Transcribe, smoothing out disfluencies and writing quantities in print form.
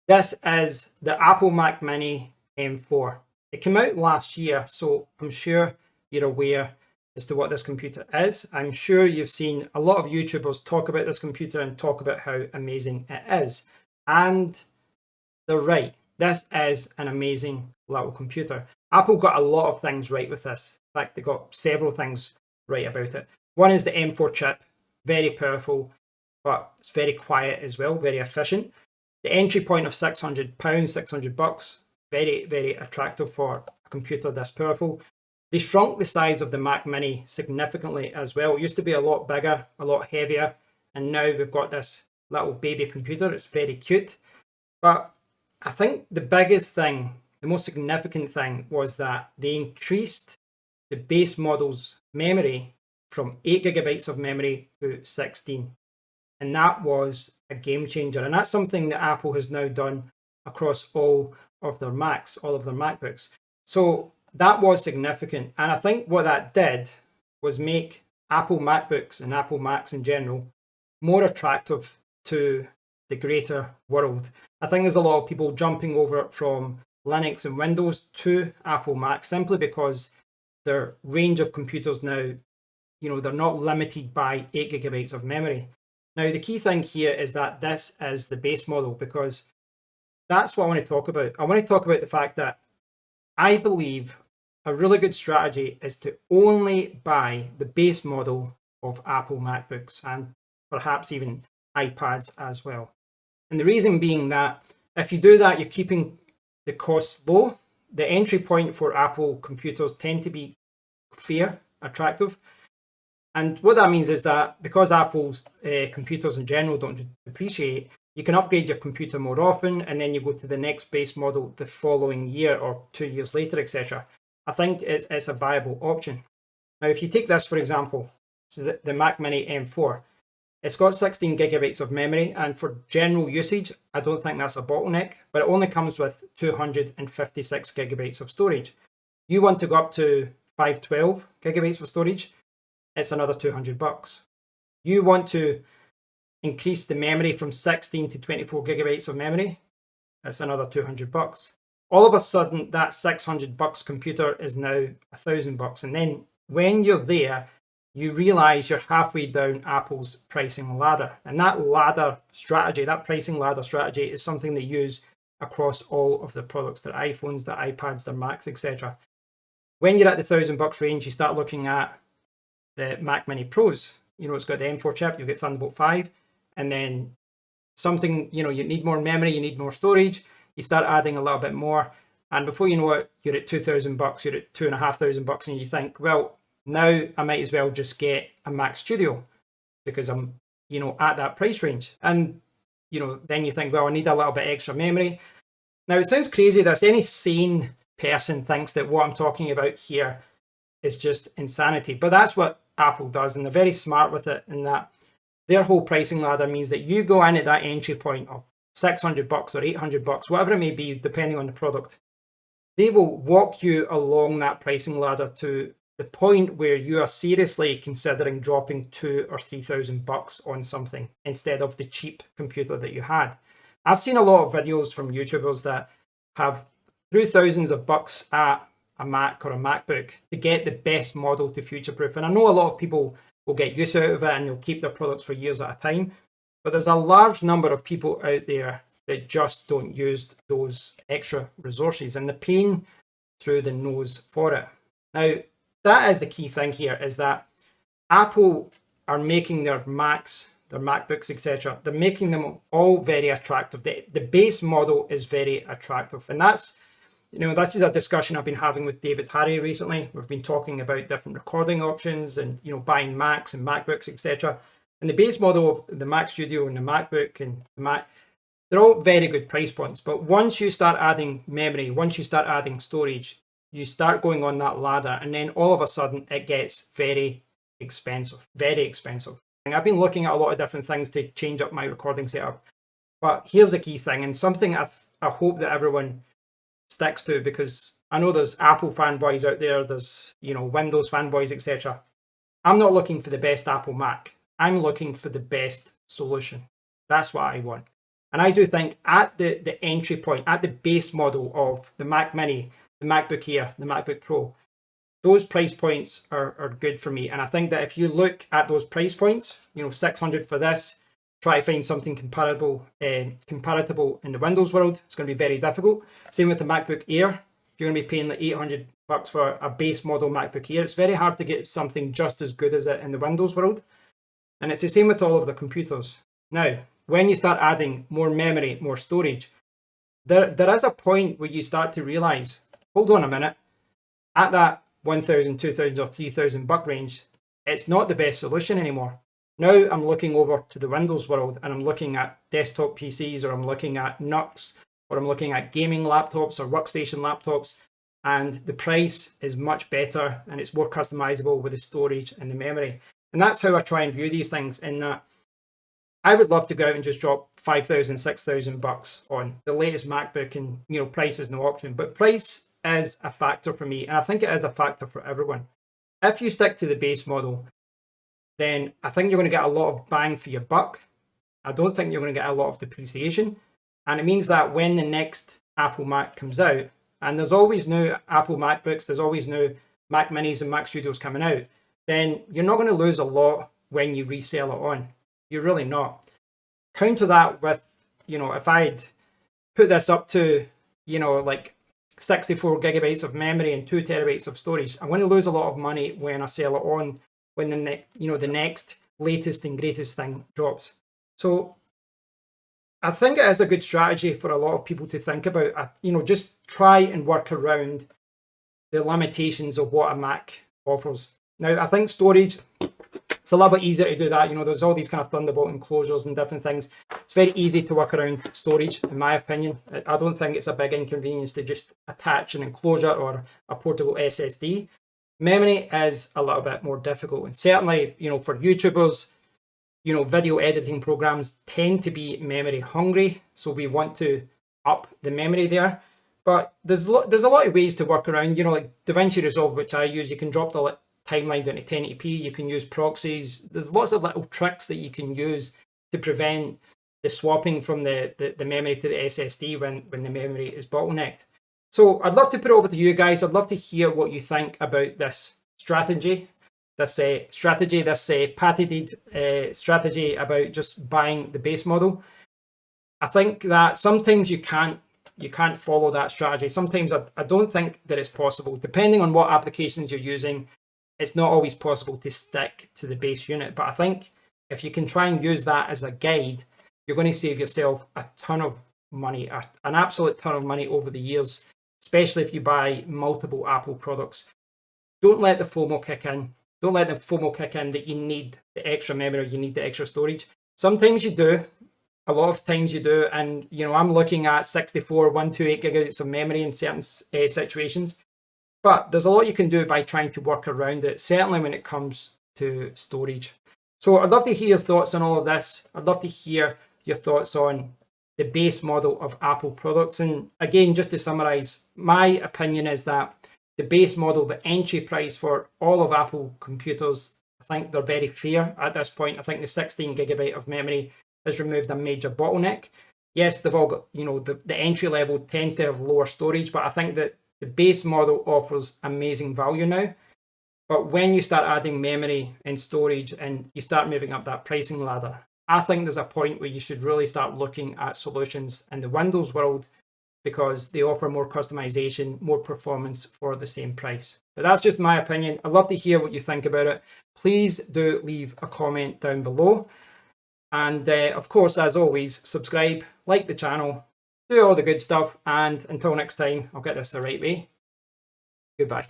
This is the Apple Mac Mini M4. It came out last year, so I'm sure you're aware as to what this computer is. I'm sure you've seen a lot of YouTubers talk about this computer and talk about how amazing it is. And they're right. This is an amazing little computer. Apple got a lot of things right with this. In fact, they got several things right about it. One is the M4 chip, very powerful, but it's very quiet as well, very efficient. The entry point of £600, £600, very, very attractive for a computer this powerful. They shrunk the size of the Mac Mini significantly as well. It used to be a lot bigger, a lot heavier, and now we've got this little baby computer. It's very cute. But I think the biggest thing, the most significant thing, was that they increased the base model's memory from 8 gigabytes of memory to 16. And that was a game changer. And that's something that Apple has now done across all of their Macs, all of their MacBooks. So that was significant. And I think what that did was make Apple MacBooks and Apple Macs in general more attractive to the greater world. I think there's a lot of people jumping over from Linux and Windows to Apple Macs simply because their range of computers now, they're not limited by 8 gigabytes of memory. Now, the key thing here is that this is the base model, because that's what I want to talk about. I want to talk about the fact that I believe a really good strategy is to only buy the base model of Apple MacBooks and perhaps even iPads as well. And the reason being that if you do that, you're keeping the costs low. The entry point for Apple computers tend to be fair, attractive. And what that means is that because Apple's computers in general don't depreciate, you can upgrade your computer more often, and then you go to the next base model the following year or 2 years later, etc. I think it's a viable option. Now, if you take this, for example, this is the Mac Mini M4. It's got 16 gigabytes of memory, and for general usage, I don't think that's a bottleneck, but it only comes with 256 gigabytes of storage. You want to go up to 512 gigabytes of storage, it's another $200. You want to increase the memory from 16 to 24 gigabytes of memory, it's another $200. All of a sudden, that $600 computer is now $1,000. And then when you're there, you realize you're halfway down Apple's pricing ladder. And that ladder strategy, that pricing ladder strategy, is something they use across all of their products, their iPhones, their iPads, their Macs, etc. When you're at the $1,000 range, you start looking at the Mac Mini Pros. It's got the M4 chip, you get Thunderbolt 5, and then something, you need more memory, you need more storage, you start adding a little bit more, and before you know it, you're at $2,000, you're at $2,500, and you think, well, now I might as well just get a Mac Studio because I'm, at that price range. And, then you think, well, I need a little bit extra memory. Now, it sounds crazy. There's any sane person thinks that what I'm talking about here is just insanity, but that's what Apple does, and they're very smart with it in that their whole pricing ladder means that you go in at that entry point of $600 or $800, whatever it may be, depending on the product. They will walk you along that pricing ladder to the point where you are seriously considering dropping $2,000 or $3,000 on something instead of the cheap computer that you had. I've seen a lot of videos from YouTubers that have threw thousands of bucks at a Mac or a MacBook to get the best model to future-proof. And I know a lot of people will get use out of it and they'll keep their products for years at a time. But there's a large number of people out there that just don't use those extra resources, and they're paying through the nose for it. Now, that is the key thing here, is that Apple are making their Macs, their MacBooks, etc. They're making them all very attractive. The base model is very attractive. And that's, this is a discussion I've been having with David Harry recently. We've been talking about different recording options and, buying Macs and MacBooks, etc. And the base model of the Mac Studio and the MacBook and the Mac, they're all very good price points. But once you start adding memory, once you start adding storage, you start going on that ladder, and then all of a sudden it gets very expensive, very expensive. And I've been looking at a lot of different things to change up my recording setup. But here's the key thing, and something I hope that everyone sticks to, because I know there's Apple fanboys out there, there's Windows fanboys, etc. I'm not looking for the best Apple Mac. I'm looking for the best solution. That's what I want. And I do think at the entry point, at the base model of the Mac Mini, the MacBook Air, the MacBook Pro, those price points are good for me. And I think that if you look at those price points, 600 for this, try to find something comparable in the Windows world, it's going to be very difficult. Same with the MacBook Air. If you're going to be paying like $800 for a base model MacBook Air, it's very hard to get something just as good as it in the Windows world. And it's the same with all of the computers. Now, when you start adding more memory, more storage, there is a point where you start to realize, hold on a minute, at that 1,000, 2,000 or 3,000 buck range, it's not the best solution anymore. Now I'm looking over to the Windows world and I'm looking at desktop PCs, or I'm looking at NUCs, or I'm looking at gaming laptops or workstation laptops, and the price is much better and it's more customizable with the storage and the memory. And that's how I try and view these things, in that I would love to go out and just drop 5,000, 6,000 bucks on the latest MacBook, and price is no option, but price is a factor for me, and I think it is a factor for everyone. If you stick to the base model, then I think you're going to get a lot of bang for your buck. I don't think you're going to get a lot of depreciation, and it means that when the next Apple Mac comes out, and there's always new Apple MacBooks, there's always new Mac Minis and Mac Studios coming out, then you're not going to lose a lot when you resell it on. You're really not. Counter that with, if I'd put this up to, like 64 gigabytes of memory and 2 terabytes of storage, I'm going to lose a lot of money when I sell it on, when the next latest and greatest thing drops. So I think it is a good strategy for a lot of people to think about. Just try and work around the limitations of what a Mac offers. Now, I think storage, it's a little bit easier to do that. There's all these kind of Thunderbolt enclosures and different things. It's very easy to work around storage, in my opinion. I don't think it's a big inconvenience to just attach an enclosure or a portable SSD. Memory is a little bit more difficult. And certainly, for YouTubers, video editing programs tend to be memory hungry. So we want to up the memory there. But there's a lot of ways to work around, like DaVinci Resolve, which I use. You can drop the timeline down to 1080p, you can use proxies. There's lots of little tricks that you can use to prevent the swapping from the memory to the SSD when the memory is bottlenecked. So I'd love to put it over to you guys. I'd love to hear what you think about this strategy, this patented strategy about just buying the base model. I think that sometimes you can't follow that strategy. Sometimes I don't think that it's possible. Depending on what applications you're using, it's not always possible to stick to the base unit. But I think if you can try and use that as a guide, you're going to save yourself a ton of money, an absolute ton of money over the years, especially if you buy multiple Apple products. Don't let the FOMO kick in. Don't let the FOMO kick in that you need the extra memory, you need the extra storage. Sometimes you do. A lot of times you do. And, I'm looking at 64, 128 gigabytes of memory in certain situations. But there's a lot you can do by trying to work around it, certainly when it comes to storage. So I'd love to hear your thoughts on all of this. I'd love to hear your thoughts on the base model of Apple products. And again, just to summarize, my opinion is that the base model, the entry price for all of Apple computers, I think they're very fair at this point. I think the 16 gigabyte of memory has removed a major bottleneck. Yes, they've all got, the entry level tends to have lower storage, but I think that the base model offers amazing value now. But when you start adding memory and storage and you start moving up that pricing ladder, I think there's a point where you should really start looking at solutions in the Windows world, because they offer more customization, more performance for the same price. But that's just my opinion. I'd love to hear what you think about it. Please do leave a comment down below. And of course, as always, subscribe, like the channel, do all the good stuff. And until next time, I'll get this the right way. Goodbye.